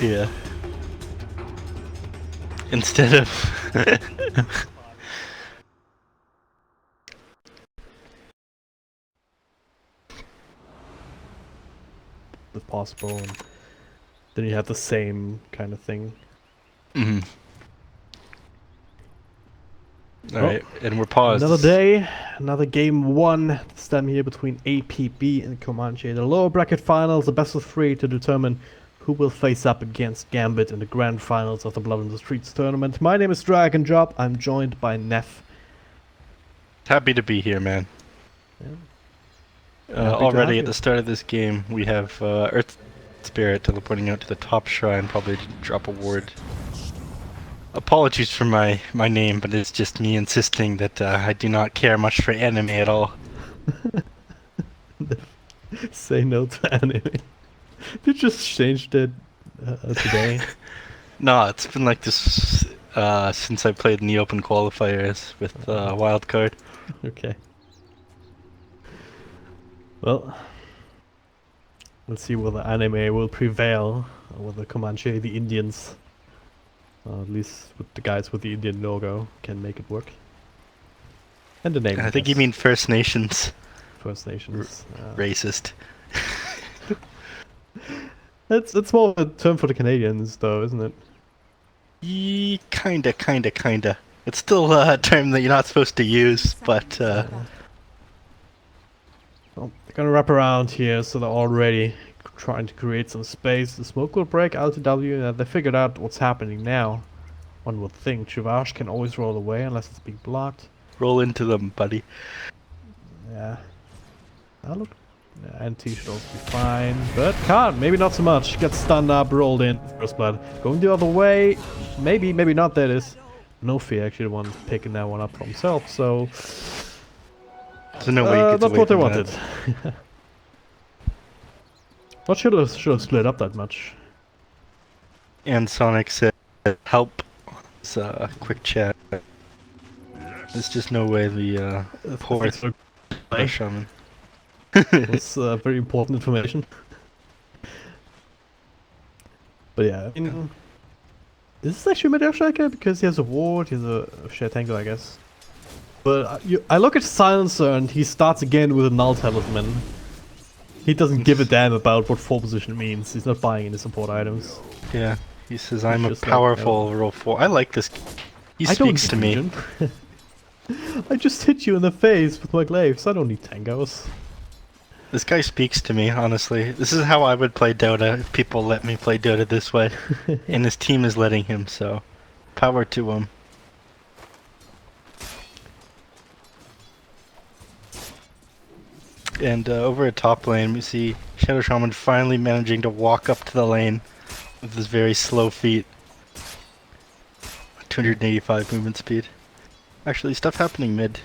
Yeah. Instead of if possible. And then you have the same kind of thing. Mhm. Well, Alright, and we're paused. another day, another game one. This time here between APB and Comanche. The lower bracket finals, the best of three to determine who will face up against Gambit in the grand finals of the Blood in the Streets tournament. My name is Dragon Job. I'm joined by Neff. Happy to be here, man. Yeah. Happy to have Already at you. the start of this game, we have Earth Spirit teleporting out to the top shrine, probably to drop a ward. Apologies for my name, but it's just me insisting that I do not care much for anime at all. Say no to anime. You just changed it today. No, it's been like this since I played in the open qualifiers with Wildcard. Okay. Well, let's see whether anime will prevail, or whether Comanche, the Indians, at least with the guys with the Indian logo, can make it work. And the name, I think you mean First Nations. First Nations. Racist. It's more of a term for the Canadians, though, isn't it? Kinda. It's still a term that you're not supposed to use, but Well, they're gonna wrap around here, so they're already trying to create some space. The smoke will break LTW, and they figured out what's happening now. One would think Chuvash can always roll away unless it's being blocked. roll into them, buddy. Yeah. Now look. Yeah, NT should also be fine, but can't. Maybe not so much. Gets stunned up, rolled in. First blood. Going the other way. Maybe not. That is. No fear actually the one picking that one up for himself, so... There's no way you get not away what they from wanted. that. Not should have split up that much. And Sonic said, help. It's a quick chat. There's just no way the poor shaman. That's very important information. But yeah, I mean, is this actually a mid-air striker? Because he has a ward, he has a shared tangle, I guess. But I look at Silencer and he starts again with a null talisman. He doesn't give a damn about what 4 position means. He's not buying any support items. Yeah, he says, I'm a just powerful like, roll 4. I like this. He I don't speaks to me. I just hit you in the face with my glaives. I don't need tangos. This guy speaks to me, honestly. This is how I would play Dota if people let me play Dota this way. And his team is letting him, so power to him. And over at top lane, we see Shadow Shaman finally managing to walk up to the lane with his very slow feet. 285 movement speed. Actually, stuff happening mid.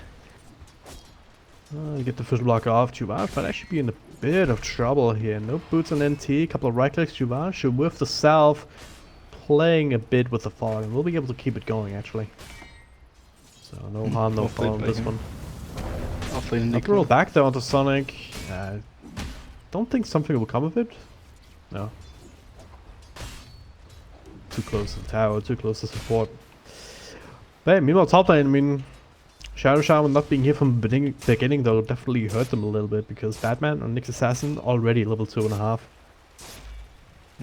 Get the first block off. Chuvash might actually be in a bit of trouble here. No boots on NT, a couple of right clicks. Chuvash with the self, playing a bit with the fog, and we'll be able to keep it going actually. So no harm, no foul on this one. Hopefully, Not roll back though onto Sonic. Don't think something will come of it. No. Too close to the tower, too close to support. But hey, meanwhile, top lane, I mean, Shadow Shaman not being here from the beginning though definitely hurt them a little bit because Batman and Nyx Assassin already level 2.5.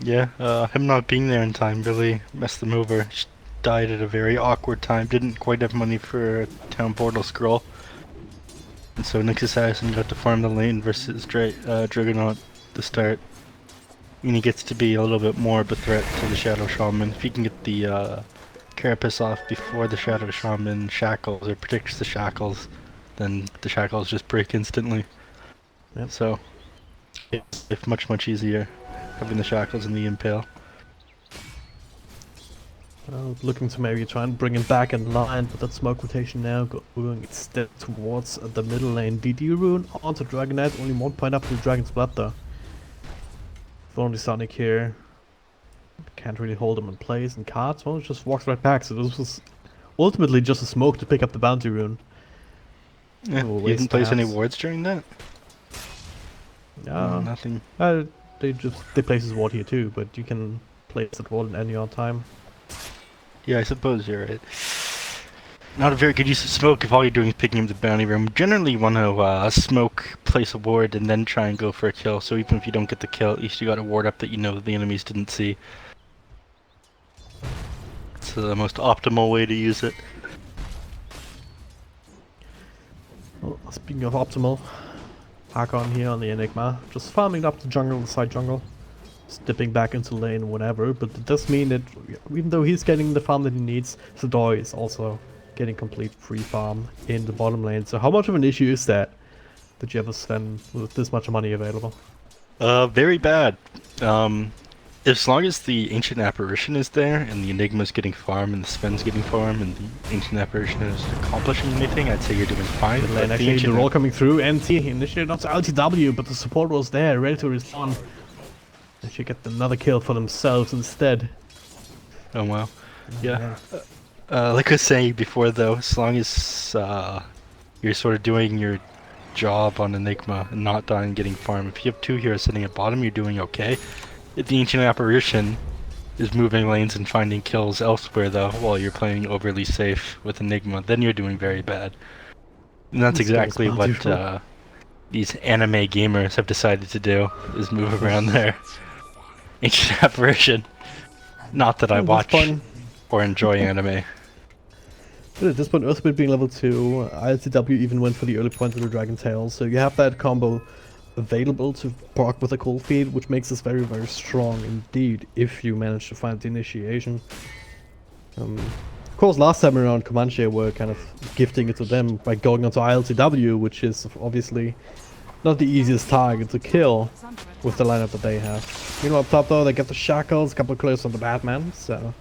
Yeah, him not being there in time really messed them over. Just died at a very awkward time. Didn't quite have money for a town portal scroll. And so Nyx Assassin got to farm the lane versus Dragonaut to start. And he gets to be a little bit more of a threat to the Shadow Shaman. If he can get the Carapace off before the Shadow Shaman shackles or predicts the shackles, then the shackles just break instantly. Yep. So it's much easier having the shackles and the impale. Looking to maybe try and bring him back in line, but that smoke rotation now going instead towards the middle lane. DD rune onto Dragonet, only 1 point up to the Dragon's Blood though. If only Sonic here. Can't really hold him in place, and Cards, well, just walks right back, so this was ultimately just a smoke to pick up the bounty rune. Yeah, you didn't place any wards during that? No, nothing. they place his ward here too, but you can place that wall in any odd time. Yeah, I suppose you're right. Not a very good use of smoke if all you're doing is picking up the bounty room. Generally you want to smoke, place a ward, and then try and go for a kill. So even if you don't get the kill, at least you got a ward up that you know the enemies didn't see. It's the most optimal way to use it. Well, speaking of optimal, Hakon here on the Enigma, just farming up the jungle, the side jungle. Dipping back into lane, whatever, but it does mean that even though he's getting the farm that he needs, Sadoi is also getting complete free farm in the bottom lane. So how much of an issue is that you have a Sven with this much money available? Very bad. As long as the Ancient Apparition is there, and the Enigma's getting farm, and the Sven's getting farm, and the Ancient Apparition is accomplishing anything, I'd say you're doing fine. Good lane, actually, the roll coming through, NT initiated not to LTW, but the support was there, ready to respond. They should get another kill for themselves instead. Oh wow. Yeah. Like I was saying before though, as long as you're sort of doing your job on Enigma and not dying and getting farm, if you have 2 heroes sitting at bottom, you're doing okay. If the Ancient Apparition is moving lanes and finding kills elsewhere though, while you're playing overly safe with Enigma, then you're doing very bad. And that's exactly what these anime gamers have decided to do, is move around their Ancient Apparition. Not that I watch or enjoy anime. But at this point, Earthbit being level 2, ILTW even went for the early point of the Dragon Tail, so you have that combo available to proc with a cold feed, which makes this very, very strong indeed, if you manage to find the initiation. Of course, last time around, Comanche were kind of gifting it to them by going onto ILTW, which is obviously not the easiest target to kill with the lineup that they have. You know, up top though, they get the shackles, a couple of clears on the Batman, so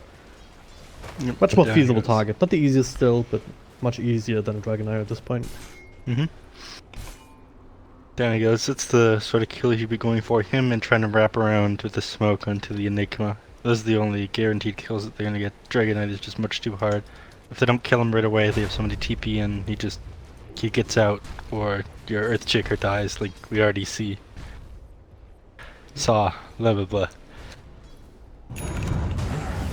much more feasible target. Not the easiest still, but much easier than a Dragonair at this point. Down he goes. It's the sort of kill you'd be going for. Him and trying to wrap around with the smoke onto the Enigma. Those are the only guaranteed kills that they're gonna get. Dragonite is just much too hard. If they don't kill him right away, they have somebody TP in, he gets out, or your Earth Shaker dies, like we already see. Saw, blah blah blah.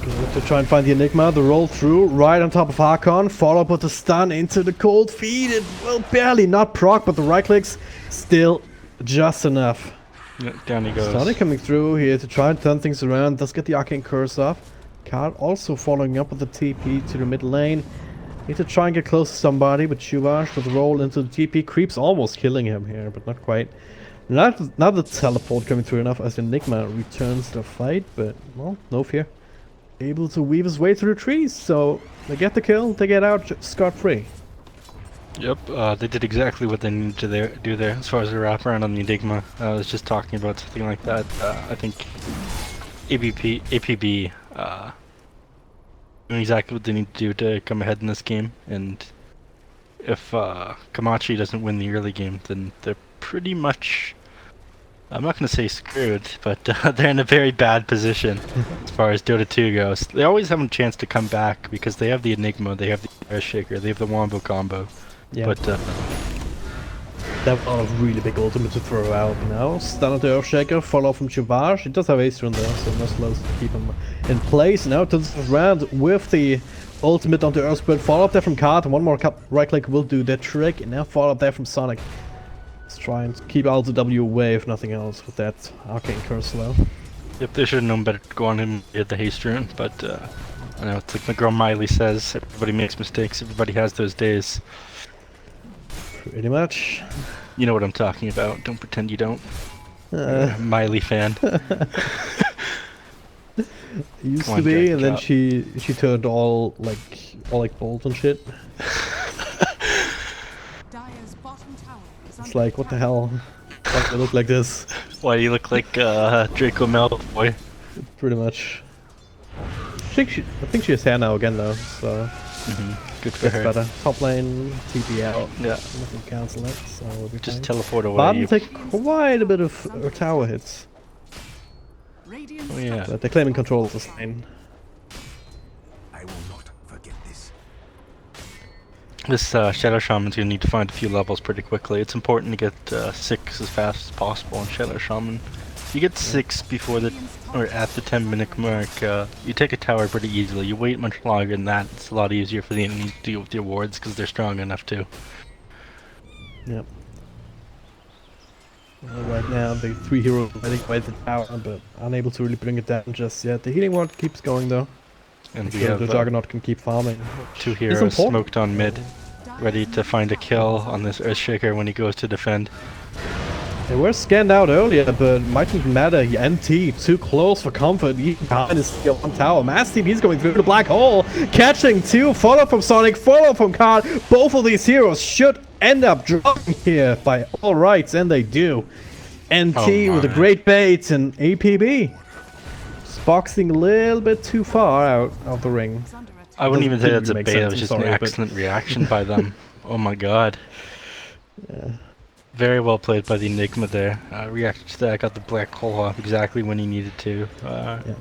Good to try and find the Enigma, the roll through, right on top of Hakon, follow up with the stun into the cold feed. It will barely not proc, but the right clicks still just enough. Yeah, down he goes. Sonic coming through here to try and turn things around, does get the Arcane Curse off. Card also following up with the TP to the mid lane. Need to try and get close to somebody, but Chuvash with the roll into the TP, creeps almost killing him here, but not quite. Not the teleport coming through enough as Enigma returns to the fight, but well, no fear. Able to weave his way through the trees, so they get the kill, they get out scot-free. Yep, they did exactly what they needed to do there as far as the wraparound on the Enigma. I was just talking about something like that. I think APB doing exactly what they need to do to come ahead in this game, and if Comanche doesn't win the early game, then they're pretty much, I'm not going to say screwed, but they're in a very bad position as far as Dota 2 goes. They always have a chance to come back because they have the Enigma, they have the Air Shaker, they have the Wombo combo. Yeah. But they have a lot of really big ultimates to throw out now. Stun at the Earth Shaker, follow from Chuvash. It does have Ace Rune there, so no slows to keep him in place. Now to this round with the ultimate onto Earth Spirit. Follow up there from Card. One more right click will do the trick. And now follow up there from Sonic. Let's try and keep LTW away if nothing else with that Arcane Curse slow. Yep, they should have known better to go on him and get the haste rune, but I know, it's like my girl Miley says, everybody makes mistakes, everybody has those days. Pretty much. You know what I'm talking about, don't pretend you don't. Miley fan. Used to be, and then she turned all like bold and shit. It's like, what the hell? Why do I look like this? Why do you look like Draco Malfoy? Pretty much. I think she has hair now again though, so good for her. Better. Top lane, TP out. Yeah. Nothing cancel it, so we'll be just fine. teleport away. Bottom take quite a bit of tower hits. Oh yeah. But they're claiming control of this lane. I will not forget this. This Shadow Shaman's gonna need to find a few levels pretty quickly. It's important to get 6 as fast as possible in Shadow Shaman. You get 6 before the, or at the 10-minute mark. You take a tower pretty easily. You wait much longer than that. It's a lot easier for the enemy to deal with your wards because they're strong enough to. Yep. Well, right now, the 3 heroes fighting away the tower, but unable to really bring it down just yet. The healing ward keeps going though. And we So have the Juggernaut can keep farming. 2 heroes smoked on mid, ready to find a kill on this Earthshaker when he goes to defend. They were scanned out earlier, but mightn't matter. He NT too close for comfort. He behind his skill on tower. Mass Team, he's going through the black hole, catching 2. Follow from Sonic, follow from Card. Both of these heroes should end up dropping here by all rights, and they do. NT with a great bait and APB. Just boxing a little bit too far out of the ring. I wouldn't even say that's a make bait. It sense, was just I'm an sorry, but- excellent reaction by them. Oh my god. Yeah. Very well played by the Enigma there. Reacted to that, got the black hole off exactly when he needed to.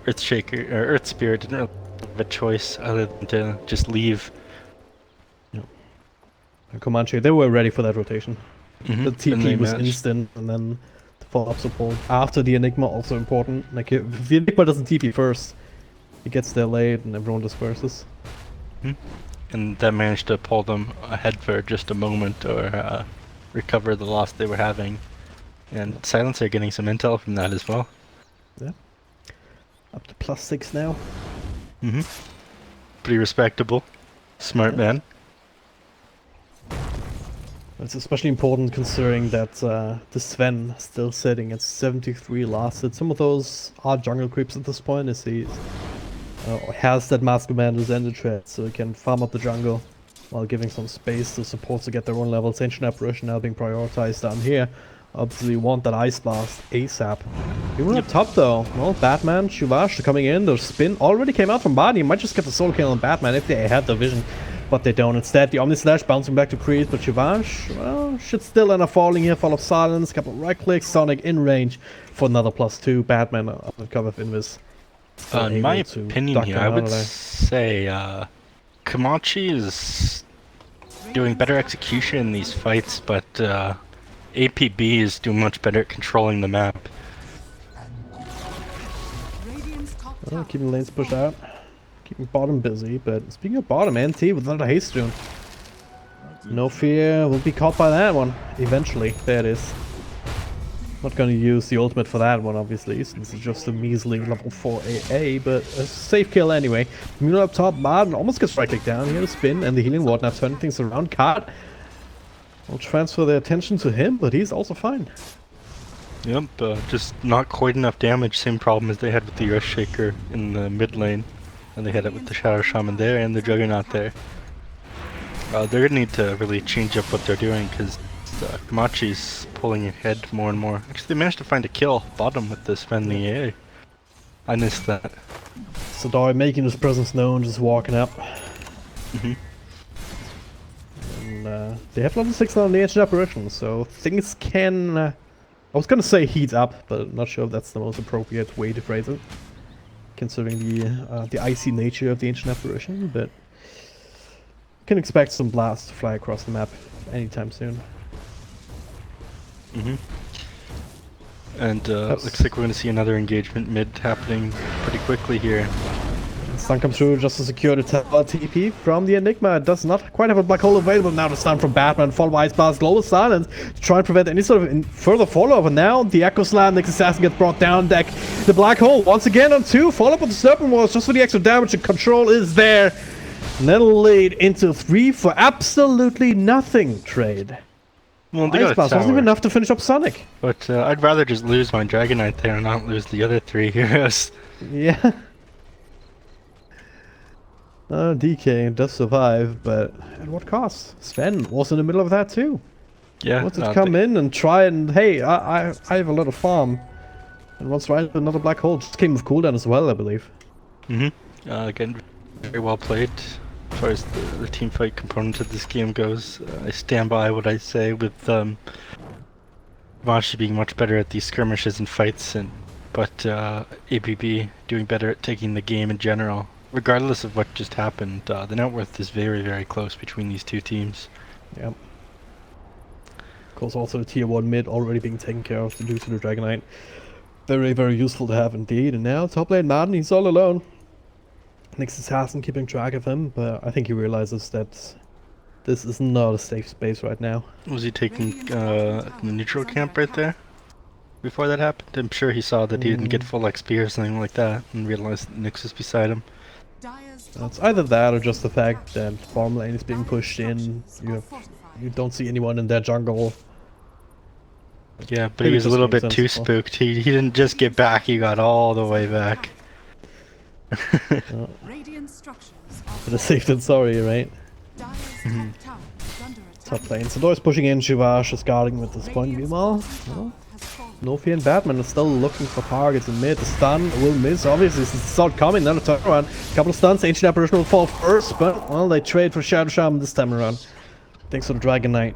Earthshaker, or Earth Spirit didn't really have a choice other than to just leave. And Comanche, they were ready for that rotation. The And they TP was managed. instant, and then the follow-up support after the Enigma also important. Like if the Enigma doesn't TP first, it gets there late and everyone disperses. And that managed to pull them ahead for just a moment, or recover the loss they were having. And Silencer getting some intel from that as well. Up to +6 now. Pretty respectable. Smart man. It's especially important considering that the Sven still sitting at 73 lasted. Some of those are jungle creeps at this point as he has that Master Commander's Ender Tread, so he can farm up the jungle while giving some space to supports to get their own levels. Ancient Apparition now being prioritized down here. Obviously want that Ice Blast ASAP. Even up top though, well, Batman, Shuvash coming in, their spin already came out from body. You might just get the solo kill on Batman if they had the vision, but they don't. Instead, the Omni Slash bouncing back to Priest, but Shuvash, well, should still end up falling here. Fall of Silence, couple right clicks, Sonic in range for another +2. Batman up the cover of Invis. In my opinion here, I would say Comanche is doing better execution in these fights, but APB is doing much better at controlling the map. Well, keeping lanes pushed out. Keeping bottom busy, but speaking of bottom, NT with another haste rune. No fear, we'll be caught by that one eventually. There it is. Not going to use the ultimate for that one, obviously, since it's just a measly level 4 AA, but a safe kill anyway. Mule up top, Martin almost gets right click down here to spin, and the healing ward now turning things around. Card will transfer their attention to him, but he's also fine. Yep, just not quite enough damage. Same problem as they had with the Earthshaker in the mid lane. And they had it with the Shadow Shaman there and the Juggernaut there. They're going to need to really change up what they're doing because Comanche's pulling ahead more and more. Actually, they managed to find a kill bottom with this friendly AA. I missed that. Sadari making his presence known, just walking up. And they have level 6 on the Ancient Apparition, so things can... I was going to say heat up, but I'm not sure if that's the most appropriate way to phrase it, considering the icy nature of the Ancient Apparition, but you can expect some blasts to fly across the map anytime soon. And looks like we're going to see another engagement mid happening pretty quickly here. Stun comes through just to secure the TP from the Enigma. It does not quite have a black hole available now. The stun from Batman, followed by Ice Blast, Global Silence to try and prevent any sort of further follow-up. And now the Echo Slam, Nyx Assassin gets brought down deck. The black hole once again on 2. Follow up with the Serpent Walls just for the extra damage. The control is there. And then laid into 3 for absolutely nothing trade. Well, they got Ice a Blast wasn't tower, even enough to finish up Sonic. but I'd rather just lose my Dragonite there and not lose the other 3 heroes. Yeah. DK does survive, but at what cost? Sven was in the middle of that too. Yeah, Wants to come in and try and, hey, I have a little farm. And wants to ride another black hole. Just came with cooldown as well, I believe. Again, very well played as far as the team fight component of this game goes. I stand by what I say with Comanche being much better at these skirmishes and fights, but APB doing better at taking the game in general. Regardless of what just happened, the net worth is very, very close between these two teams. Yep. Of course, also the tier 1 mid already being taken care of due to the Dragonite. Very, very useful to have indeed. And now top lane Martin, he's all alone. Next assassin keeping track of him, but I think he realizes that this is not a safe space right now. Was he taking the neutral camp right there? Before that happened? I'm sure he saw that he didn't get full XP or something like that and realized that Nyx was beside him. It's either that or just the fact that farm lane is being pushed in. You don't see anyone in their jungle. Yeah, but Maybe he was a just little being bit too sensible. spooked. He didn't just get back, he got all the way back. Better safe than sorry, right? Top lane. Sador is pushing in, Shivash is guarding with this point. Meanwhile, no fear and Batman is still looking for targets in mid. The stun will miss, obviously. This is not coming, another turnaround. Couple of stuns, Ancient Apparition will fall first, but, well, they trade for Shadow Shaman this time around. Thanks to the Dragon Knight.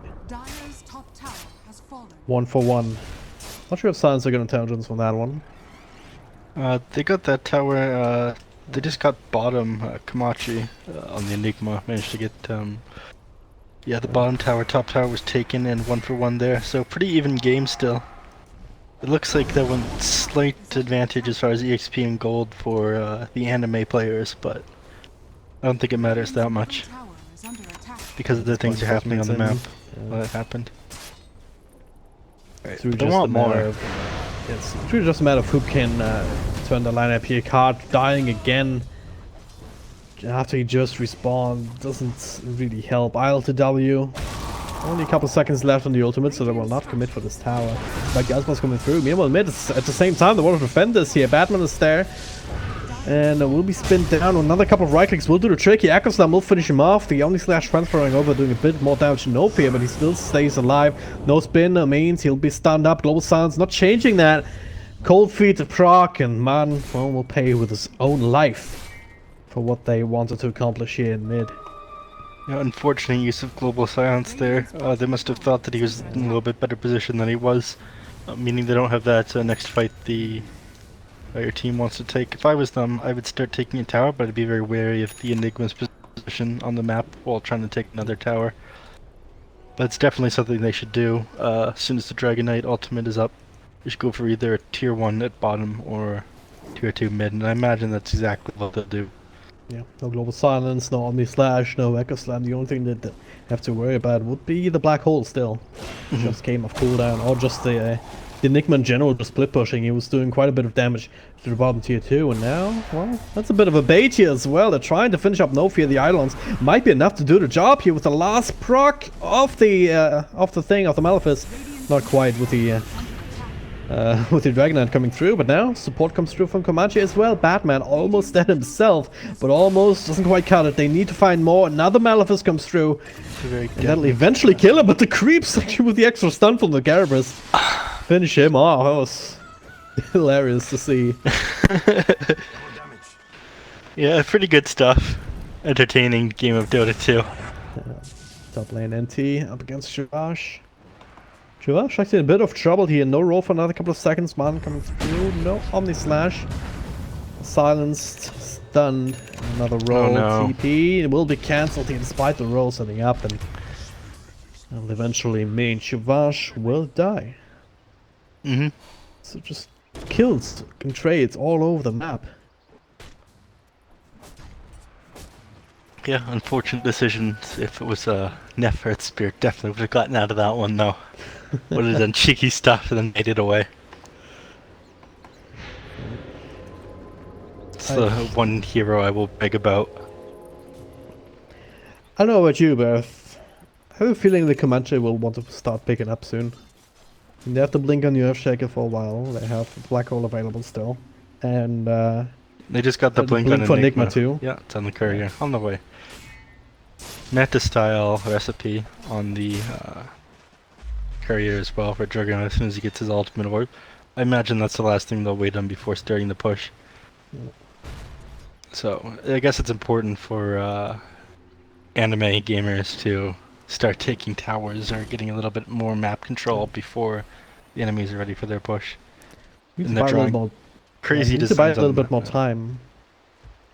1 for 1. Not sure if Silence are gonna intelligence from that one. They got that tower, they just got bottom, Comanche, on the Enigma. Managed to get, yeah, the bottom tower, top tower was taken and 1 for 1 there. So pretty even game still. It looks like that one slight advantage as far as EXP and gold for the anime players, but I don't think it matters that much because of the things that are happening on the map. That happened. It's really But they just want a matter more. of, it's really just a matter of who can turn the lineup here. Card dying again after he just respawned doesn't really help. Isle to W. Only a couple seconds left on the ultimate, so they will not commit for this tower. But Gazma's coming through. Meanwhile, mid is at the same time, they want to defend this here. Batman is there. And will be spinned down. Another couple of right clicks will do the trick. Echo Slam will finish him off. The only slash transferring over, doing a bit more damage to no fear, but he still stays alive. No spin means he'll be stunned up. Global Silence not changing that. Cold Feet to proc, and man, well, will pay with his own life for what they wanted to accomplish here in mid. Yeah, unfortunate use of global silence there. They must have thought that he was in a little bit better position than he was, meaning they don't have that next fight your team wants to take. If I was them, I would start taking a tower, but I'd be very wary of the Enigma's position on the map while trying to take another tower. But it's definitely something they should do. As soon as the Dragon Knight ultimate is up, they should go for either a tier 1 at bottom or tier 2 mid, and I imagine that's exactly what they'll do. Yeah, no Global Silence, no Omni Slash, no Echo Slam. The only thing that they have to worry about would be the Black Hole still. Just came off cooldown, or just the Enigma in general just split pushing. He was doing quite a bit of damage to the bottom tier 2, and now, well, that's a bit of a bait here as well. They're trying to finish up No Fear. The Eidolons might be enough to do the job here with the last proc of the Malefice. Not quite with the Dragon Knight coming through, but now support comes through from Comanche as well. Batman almost dead himself, but almost doesn't quite cut it. They need to find more. Another Malefice comes through, and that'll eventually kill him, but the creeps actually with the extra stun from the Garibus finish him off. That was hilarious to see. Yeah, pretty good stuff. Entertaining game of Dota 2. Top lane NT up against Shivash. Shivash actually in a bit of trouble here. No roll for another couple of seconds. Man coming through. No Omni Slash. Silenced. Stunned. Another roll. Oh, no. TP. It will be cancelled here despite the roll setting up. And eventually main Shivash will die. So just kills and trades all over the map. Yeah, unfortunate decisions. If it was a Nefert's Spirit, definitely would have gotten out of that one though. Would have done cheeky stuff and then made it away. It's the one hero I will beg about. I don't know about you, but I have a feeling the Comanche will want to start picking up soon. And they have to blink on the Earthshaker for a while. They have the Black Hole available still. And They just got the blink on for Enigma. Enigma too. Yeah, it's on the courier. On the way. Meta style recipe on the courier as well for Juggernaut as soon as he gets his ultimate orb. I imagine that's the last thing they'll wait on before starting the push. So I guess it's important for anime gamers to start taking towers or getting a little bit more map control before the enemies are ready for their push. Need And to they're buy a little drawing more, crazy need to designs buy a on little the bit more map. time,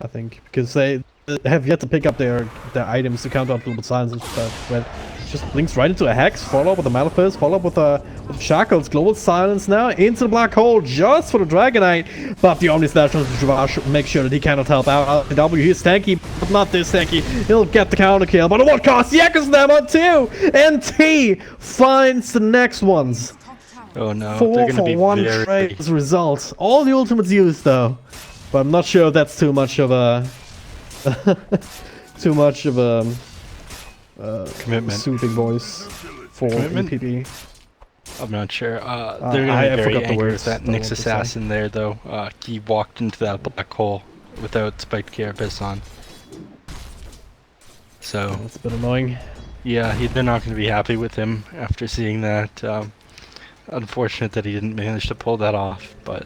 I think, because they have yet to pick up their items to counter up Global Silence and stuff. But just blinks right into a Hex, follow up with a Malphite, follow up with Shackles, Global Silence now, into the Black Hole just for the Dragonite, but the Omni Slash on Dravash makes sure that he cannot help out. LPW, he's tanky, but not this tanky. He'll get the counter kill, but at what cost? The Echo Slam on 2! NT finds the next ones. Oh no, 4 they're gonna for be 1 very... trade as a result. All the ultimates used though, but I'm not sure if that's too much of a... too much of a... commitment. soothing voice for Commitment? EPB. I'm not sure. They're gonna I be very forgot the angry words, with that don't know Nyx what to say. assassin there, though. He walked into that black hole without Spiked Carapace on. So, That's a bit annoying. yeah, they're not gonna be happy with him after seeing that. Unfortunate that he didn't manage to pull that off, but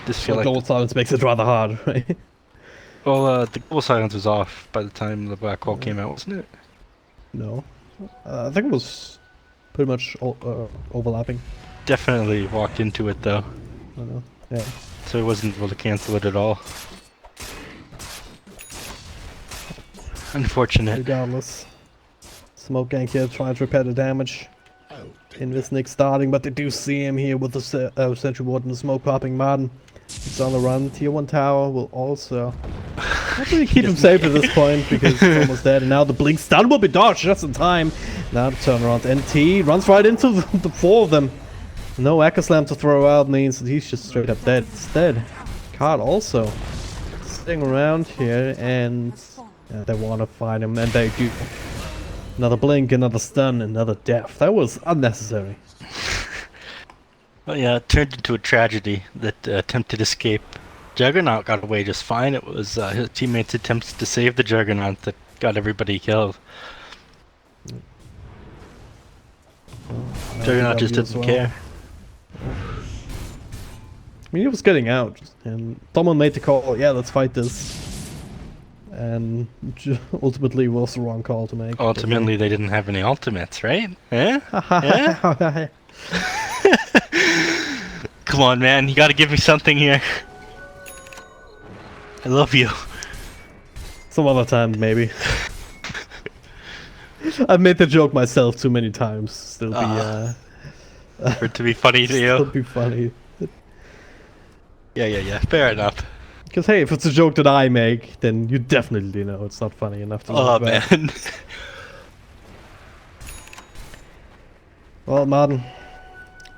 just feel But like... Global Silence makes it rather hard, right? Well, the global silence was off by the time the black hole came out, wasn't it? No. I think it was pretty much overlapping. Definitely walked into it, though. I don't know. Yeah. So he wasn't able to cancel it at all. Unfortunate. Regardless. Smoke Gank here trying to repair the damage. In this Nick starting, but they do see him here with the Sentry Ward and the smoke popping Martin. He's on the run. Tier 1 tower will also... Not really keep him safe at this point because he's almost dead. And now the Blink stun will be dodged just in time. Now the turnaround. NT runs right into the 4 of them. No Echo Slam to throw out means that he's just straight up dead. Instead, Card also sitting around here and they want to find him and they do. Another blink, another stun, another death. That was unnecessary. Well, yeah, it turned into a tragedy that attempted escape. Juggernaut got away just fine. It was his teammates' attempts to save the Juggernaut that got everybody killed. Juggernaut just didn't care. I mean, he was getting out, and someone made the call, yeah, let's fight this. And ultimately was the wrong call to make. Ultimately, they didn't have any ultimates, right? Eh? Yeah? Come on, man. You gotta give me something here. I love you. Some other time, maybe. I've made the joke myself too many times. Still be, For it to be funny to still you. be funny. Yeah. Fair enough. Because hey, if it's a joke that I make, then you definitely know it's not funny enough to Oh, make it man. Well, Martin,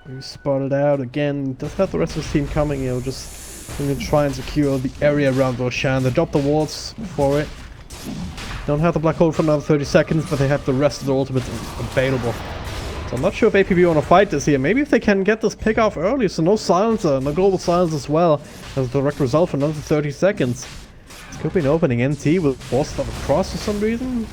we spotted out again. Does have the rest of his team coming? You know, just going to try and secure the area around Roshan. They drop the wards for it. Don't have the black hole for another 30 seconds, but they have the rest of the ultimates available. So I'm not sure if APB want to fight this here. Maybe if they can get this pick off early, so no silencer, no global silence as well, as a direct result for another 30 seconds. This could be an opening. NT will force it across for some reason.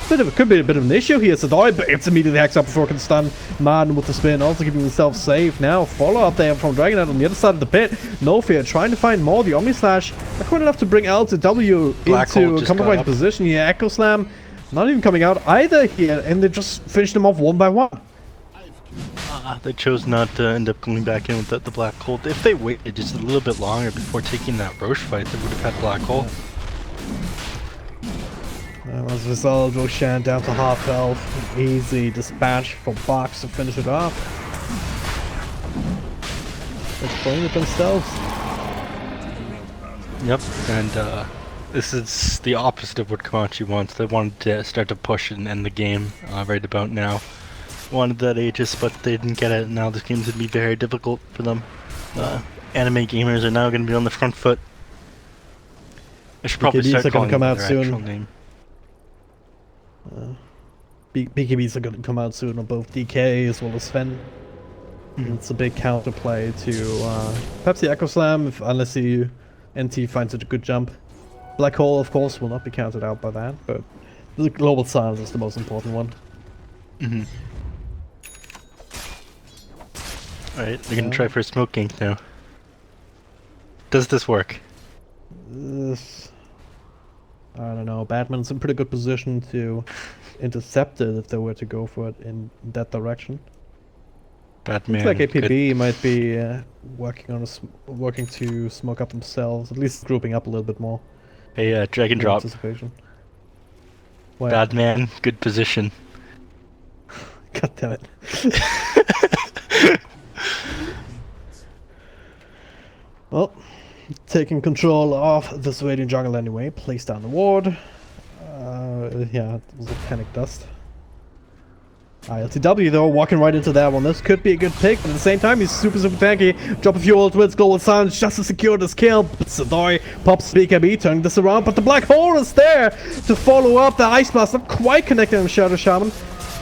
Could be a bit of an issue here. Sadoi, but it's immediately hacks up before it can stun Martin with the spin, also keeping himself safe. Now, follow up there from Dragonite on the other side of the pit. No fear, trying to find more. The Omni Slash, not quite enough to bring LTW into a compromising position here. Echo Slam, not even coming out either here, and they just finished them off one by one. They chose not to end up going back in with the black hole. If they waited just a little bit longer before taking that Roche fight, they would have had black hole. As a result, Roshan down to half health. Easy dispatch for Box to finish it off. They're playing it themselves. Yep, and this is the opposite of what Comanche wants. They wanted to start to push and end the game right about now. Wanted that Aegis, but they didn't get it. Now this game's going to be very difficult for them. Anime gamers are now going to be on the front foot. I should probably start calling them their actual name. BKBs are going to come out soon on both DK as well as Sven. It's a big counterplay to perhaps the Echo Slam, unless the NT finds it a good jump. Black Hole, of course, will not be counted out by that, but the Global Silence is the most important one. Alright, they're going to try for a smoke gank now. Does this work? I don't know. Batman's in pretty good position to intercept it if they were to go for it in that direction. Batman. Looks like APB might be working to smoke up themselves, at least grouping up a little bit more. Hey, drag and drop. Anticipation. What? Batman, good position. God damn it. Well, taking control of this Radiant jungle anyway. Place down the ward. Yeah, it was a panic dust. LTW though, walking right into that one. This could be a good pick, but at the same time, he's super tanky. Drop a few ultimates, global silence just to secure this kill. But Sadoi pops BKB, turning this around, but the black hole is there to follow up. The Ice Blast not quite connecting with Shadow Shaman.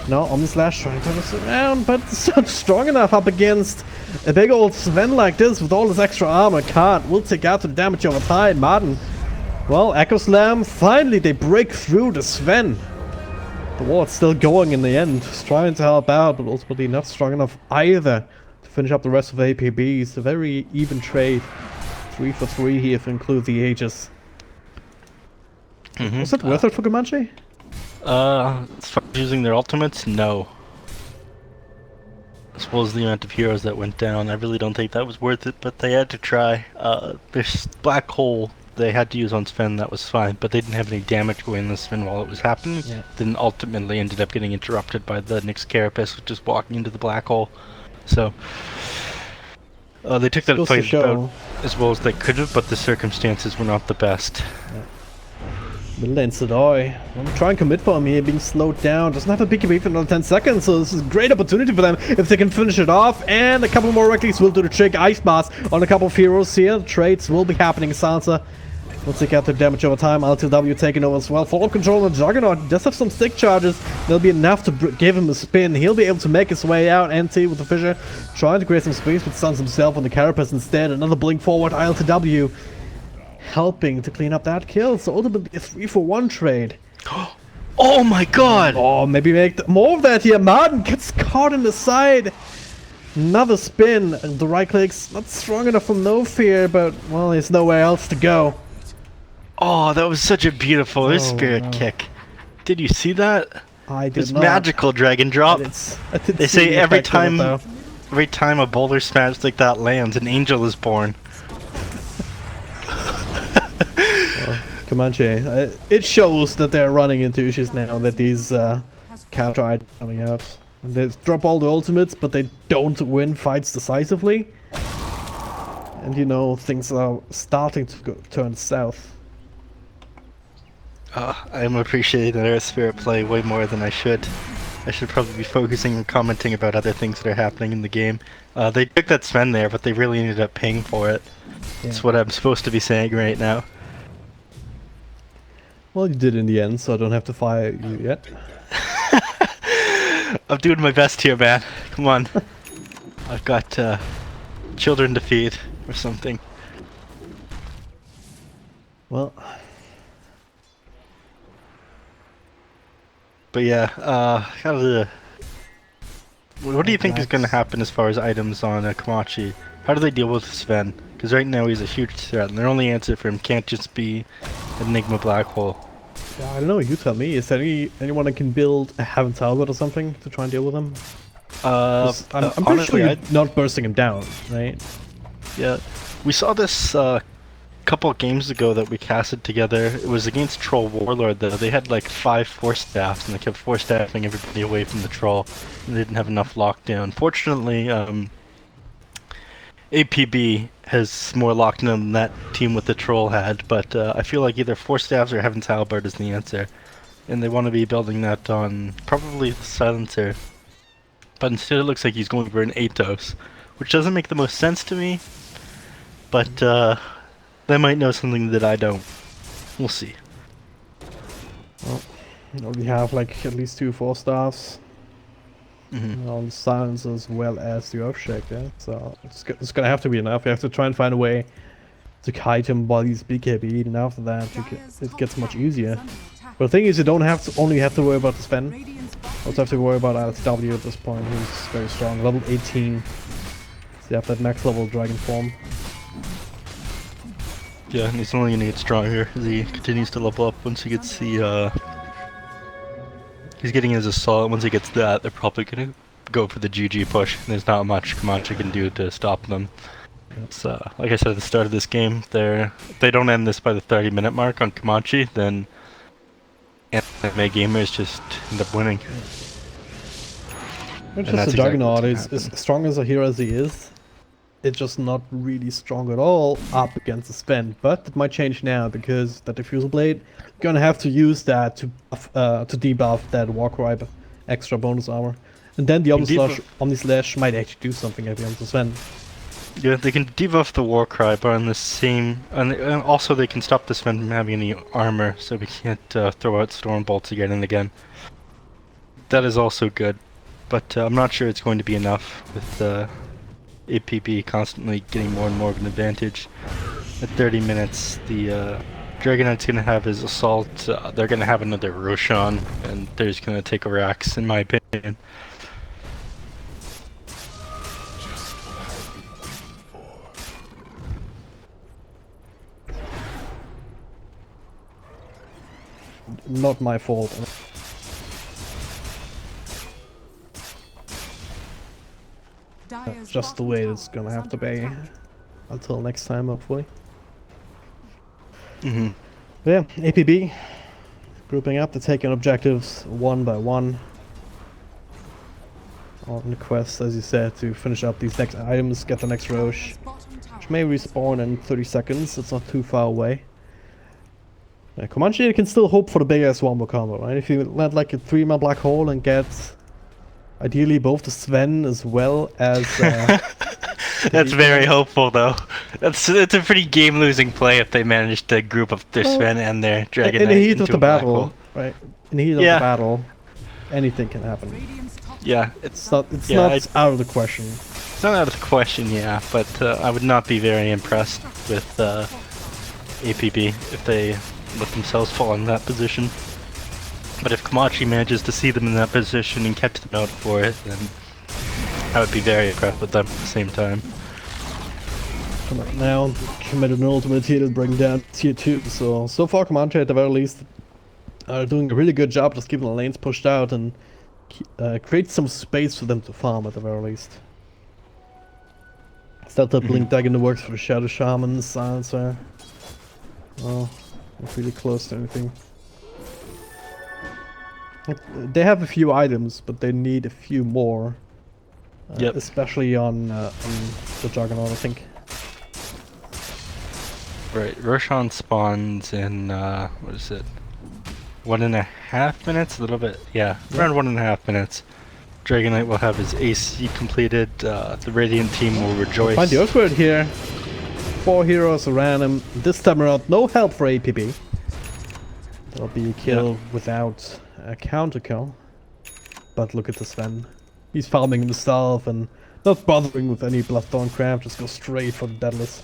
No, Omnislash trying to turn this around, but it's not strong enough up against a big old Sven like this with all his extra armor. Can't. Will take out the damage over time. Martin. Well, Echo Slam, finally they break through the Sven. The ward's still going in the end, just trying to help out, but ultimately not strong enough either to finish up the rest of APB. It's a very even trade. 3 for 3 here if you include the Aegis. Was it worth it for Comanche? As far as using their ultimates, no. As well as the amount of heroes that went down, I really don't think that was worth it, but they had to try. This black hole they had to use on Sven, that was fine, but they didn't have any damage going in the Sven while it was happening. Yeah. Then ultimately ended up getting interrupted by the Nyx Carapace just walking into the black hole. So they took that Goes fight to show. about as well as they could have, but the circumstances were not the best. Middle lane Sadoi. I'm trying to commit for him here, being slowed down. Doesn't have a BKB for another 10 seconds, so this is a great opportunity for them if they can finish it off. And a couple more reckless will do the trick. Ice Blast on a couple of heroes here. Trades will be happening. Sansa will take out the damage over time. LTW taking over as well. Full control on Juggernaut. Does have some stick charges. They'll be enough to give him a spin. He'll be able to make his way out. NT with the Fissure trying to create some space, but stuns himself on the Carapace instead. Another blink forward. LTW helping to clean up that kill. So ultimately a 3 for 1 trade. Oh my god! Oh, maybe make more of that here. Martin gets caught in the side. Another spin. And the right click's not strong enough for No Fear, but well, there's nowhere else to go. Oh, that was such a beautiful spirit kick. Did you see that? I did It's not. magical drag drop. I did They see say the every effect of it, time a bowler smash like that lands, an angel is born. Comanche. It shows that they're running into issues now that these counter items are coming out. And they drop all the ultimates, but they don't win fights decisively. And you know, things are starting to turn south. I am appreciating their spirit play way more than I should. I should probably be focusing and commenting about other things that are happening in the game. They took that Sven there, but they really ended up paying for it. That's what I'm supposed to be saying right now. Well, you did in the end, so I don't have to fire you yet. I'm doing my best here, man. Come on. I've got children to feed or something. Well, but yeah, what do you think is going to happen as far as items on Comanche? How do they deal with Sven? Because right now he's a huge threat, and their only answer for him can't just be Enigma Black Hole. yeah, I don't know, you tell me. Is there anyone that can build a Heaven's Talbot or something to try and deal with him? I'm pretty honestly, sure you're not bursting him down, right? Yeah, we saw this couple of games ago that we casted together. It was against Troll Warlord though. They had like 5 force staffs and they kept force staffing everybody away from the troll. And they didn't have enough lockdown. Fortunately, APB has more lockdown than that team with the troll had, but I feel like either force staffs or Heaven's Halberd is the answer. And they want to be building that on probably the Silencer. But instead it looks like he's going for an Atos, which doesn't make the most sense to me. But they might know something that I don't. We'll see. Well, you know, we have like at least 2 4-stars on the silence as well as the Earthshake, yeah? So it's gonna have to be enough. We have to try and find a way to kite him while he's BKB, and after that it gets much easier. But the thing is, you don't have to only have to worry about the Sven. You also have to worry about LSW at this point, who's very strong, level 18. So you have that max level dragon form. Yeah, and he's only gonna get stronger as he continues to level up. Once he gets the he's getting his assault. Once he gets that, they're probably gonna go for the GG push. And there's not much Comanche can do to stop them. So, like I said at the start of this game, if they don't end this by the 30-minute mark on Comanche, then anime gamers just end up winning. It's And just that's the exactly what's Juggernaut gonna is happen. as strong as a hero as he is. It's just not really strong at all up against the Sven. But it might change now because that Diffusal Blade, gonna have to use that to debuff that Warcry extra bonus armor. And then the Omnislash might actually do something against the Sven. Yeah, they can debuff the Warcry, but on the same... And also they can stop this Sven from having any armor, so we can't throw out Storm Bolts again and again. That is also good, but I'm not sure it's going to be enough with APB constantly getting more and more of an advantage. At 30 minutes, the Dragonite's going to have his Assault, they're going to have another Roshan, and they're just going to take a Rax, in my opinion. Not my fault. Just the way it's gonna have to be. Until next time, hopefully. Mm-hmm. Yeah, APB. Grouping up to take on objectives one by one. On the quest, as you said, to finish up these next items, get the next Roche. Which may respawn in 30 seconds, it's not too far away. Comanche can still hope for the big ass wombo combo, right? If you land like a 3-man black hole and get ideally both the Sven as well as That's very hopeful, though. It's a pretty game-losing play if they manage to group up their Sven and their Dragonite in the heat into of the a black battle, hole. right? In the heat of the battle, anything can happen. Yeah, It's not out of the question. it's not out of the question, yeah, but I would not be very impressed with APB if they let themselves fall in that position. But if Comanche manages to see them in that position and catch them out for it, then I would be very impressed with them at the same time. Now, committed an ultimate here to bring down tier 2, so far Comanche at the very least are doing a really good job just keeping the lanes pushed out and create some space for them to farm at the very least. Still the Blink Dagger in the works for the Shadow Shaman, Silencer. Oh, not really close to anything. They have a few items, but they need a few more. Yep. Especially on the Juggernaut, I think. Right, Roshan spawns in, what is it? 1.5 minutes? A little bit, yeah, around 1.5 minutes. Dragonite will have his AC completed, the Radiant team will rejoice. Find the Earthward here. 4 heroes around him. This time around, no help for APB. That'll be a kill without a counter kill. But look at the Sven. He's farming himself and not bothering with any Bloodthorn craft, just go straight for the Deadless.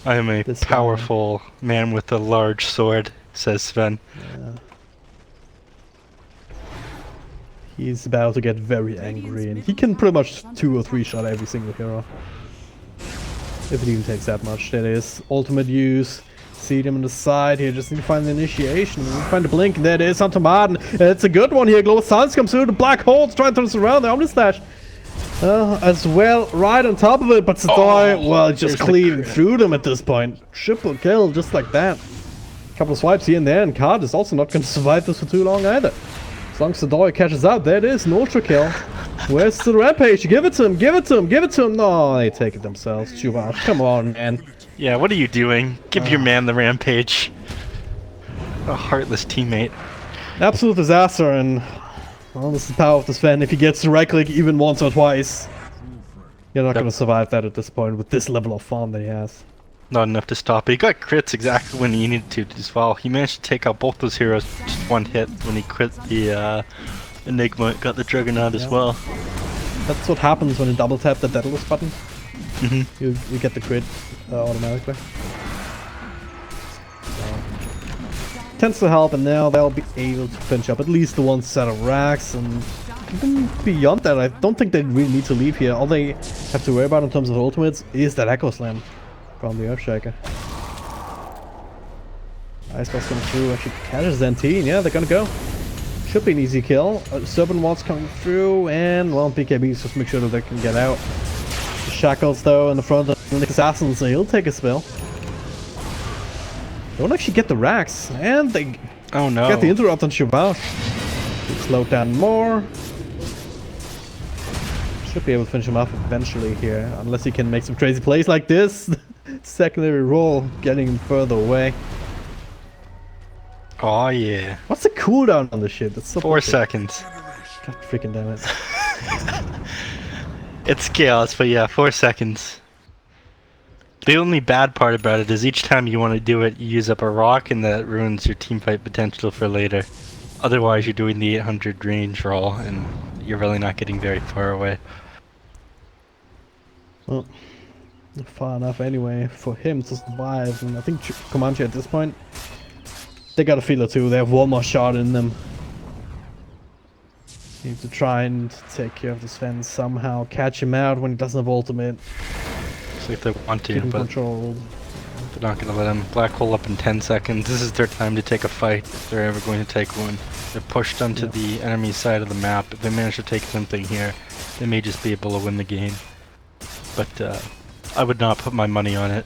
I am a This powerful man with a large sword, says Sven. Yeah. He's about to get very angry, and he can pretty much 2 or 3 shot every single hero. If it even takes that much, that is. Ultimate use. See them on the side here, just need to find the initiation. Find the blink, and there it is, onto Martin. It's a good one here. Global Silence comes through, the black holes trying to surround the Omnislash. As well, right on top of it, but Satoy, well, just cleaving through them at this point. Triple kill, just like that. Couple of swipes here and there, and Card is also not going to survive this for too long either. As long as Satoy catches up, there it is, an ultra kill. Where's the Rampage? Give it to him, give it to him, give it to him. No, they take it themselves. Chubash, come on, man. Yeah, what are you doing? Give your man the Rampage. A heartless teammate. Absolute disaster, and well, this is the power of this Sven. If he gets the right click even once or twice, you're not going to survive that at this point with this level of farm that he has. Not enough to stop it. He got crits exactly when he needed to as well. He managed to take out both those heroes just one hit when he crit the Enigma, got the Juggernaut as well. That's what happens when you double tap the Daedalus button. You get the crit automatically. Tends to help, and now they'll be able to finish up at least the one set of racks, and even beyond that, I don't think they really need to leave here. All they have to worry about in terms of ultimates is that Echo Slam from the Earthshaker. Ice Blast coming through, actually catches Zantine. Yeah, they're gonna go. Should be an easy kill. Serpent Waltz coming through, and well, BKBs just make sure that they can get out. The Shackles though in the front of the Assassins, so he'll take a spill. Don't actually get the racks, and they Oh no. get the interrupt on Chevauche. Slowed down more. Should be able to finish him off eventually here, unless he can make some crazy plays like this. Secondary roll, getting him further away. Oh yeah. What's the cooldown on the ship? That's so 4 perfect. seconds. God freaking damn it. It's chaos, but yeah, 4 seconds. The only bad part about it is each time you want to do it, you use up a rock, and that ruins your teamfight potential for later. Otherwise, you're doing the 800 range roll, and you're really not getting very far away. Well, not far enough anyway for him to survive, and I think Comanche at this point, they got a feeler too. They have one more shot in them. Need to try and take care of this Sven somehow, catch him out when he doesn't have ultimate. Looks like they want to, Get him but controlled. they're not going to let him black hole up in 10 seconds. This is their time to take a fight, if they're ever going to take one. They're pushed onto the enemy side of the map. If they manage to take something here, they may just be able to win the game. But I would not put my money on it.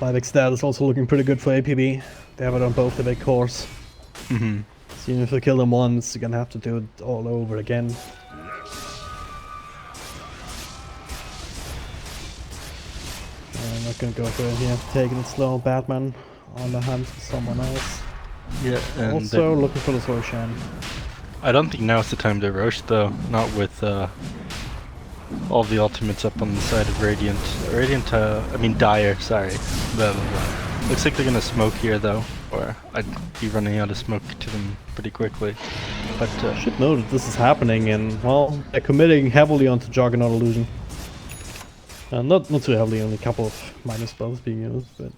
5x stat is also looking pretty good for APB. They have it on both the big cores. Mm-hmm. So even if they kill them once, you're gonna have to do it all over again. I'm not gonna go for it here. Taking it slow, Batman on the hunt for someone else. Yeah, and Also looking for the Roshan. I don't think now's the time to rush, though. Not with all the ultimates up on the side of Radiant. Dire, sorry. Blah, blah, blah. Looks like they're gonna smoke here, though. Or I'd be running out of smoke to them pretty quickly. But Should know that this is happening, and well, they're committing heavily onto Juggernaut Illusion. Not too heavily, only a couple of minor spells being used, but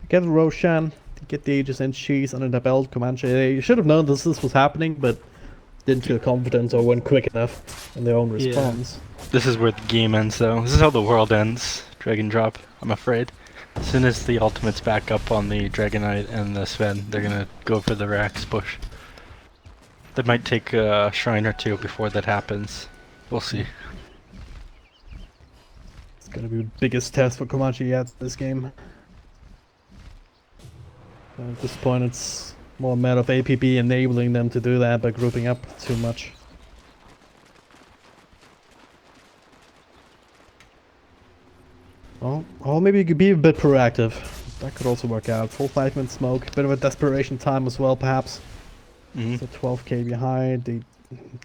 get the Roshan, get the Aegis and Cheese under the belt. Comanche, they should have known this was happening, but didn't feel confident or weren't quick enough in their own response. this is where the game ends, though. This is how the world ends. Dragon drop, I'm afraid. As soon as the ultimate's back up on the Dragonite and the Sven, they're gonna go for the Rax push. They might take a shrine or two before that happens. We'll see. It's gonna be the biggest test for Comanche yet this game. At this point, it's more a matter of APB enabling them to do that by grouping up too much. Or maybe you could be a bit proactive. That could also work out. Full 5-minute smoke, bit of a desperation time as well, perhaps. Mm-hmm. So 12k behind, they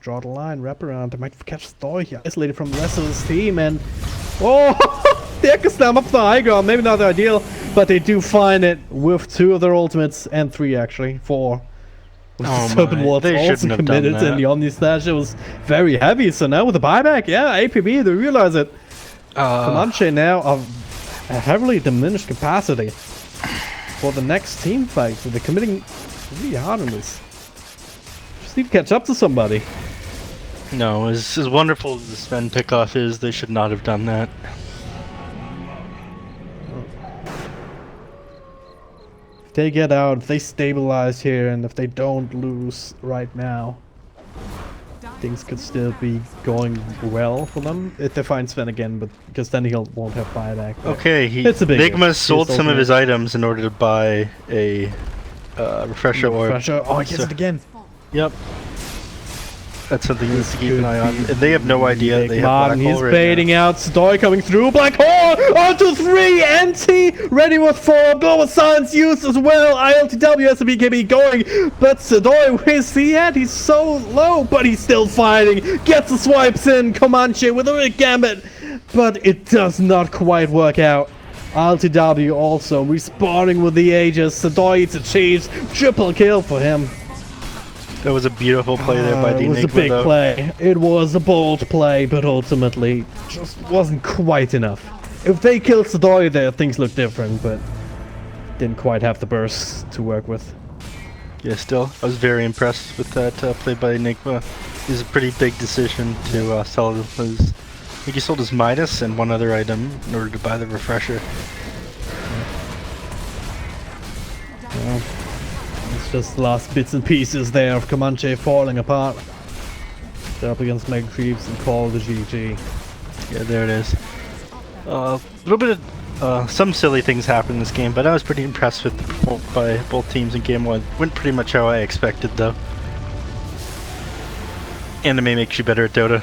draw the line, wrap around. They might catch Stoy here, isolated from the rest of his team, and oh, they can slam up the high ground. Maybe not the ideal, but they do find it with 2 of their ultimates and 3 actually, 4. With the Serpent Wards they also shouldn't have done committed, that. and the Omni Slash was very heavy. So now with the buyback, yeah, APB, they realize it. Comanche now of a heavily diminished capacity for the next team fight, so they're committing really hard on this. Just need to catch up to somebody. No, as wonderful as the Sven pickoff is, they should not have done that. If they get out, if they stabilize here, and if they don't lose right now, things could still be going well for them if they find Sven again, but because then he won't have buyback. But Okay, it's a big Nigma if. sold It's some of ultimate. his items in order to buy a refresher orb. Pressure. Oh, he gets So- it again. Yep. That's something you need to keep an eye on. And they have no idea they have black He's hole right baiting out Stoy coming through. Black hole onto 3. NT ready with 4. Global Silence used as well. ILTW has the BKB going. But Stoy, where's he at? He's so low, but he's still fighting. Gets the swipes in. Comanche with a big gambit. But it does not quite work out. ILTW also respawning with the Aegis. Stoy eats a cheese. Triple kill for him. That was a beautiful play there by the It was a Enigma, big though. play. It was a bold play, but ultimately just wasn't quite enough. If they killed Sadoy there, things look different, but didn't quite have the burst to work with. Yeah, still, I was very impressed with that play by Enigma. It was a pretty big decision to sell his... I think he sold his Midas and one other item in order to buy the refresher. Well, it's just the last bits and pieces there of Comanche falling apart. They're up against Mega Creeps and call the GG. Yeah, there it is. A little bit of some silly things happened in this game, but I was pretty impressed with the performance by both teams in Game 1. Went pretty much how I expected, though. Anime makes you better at Dota.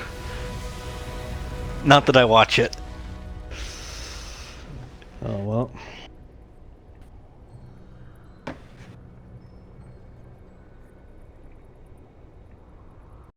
Not that I watch it. Oh well.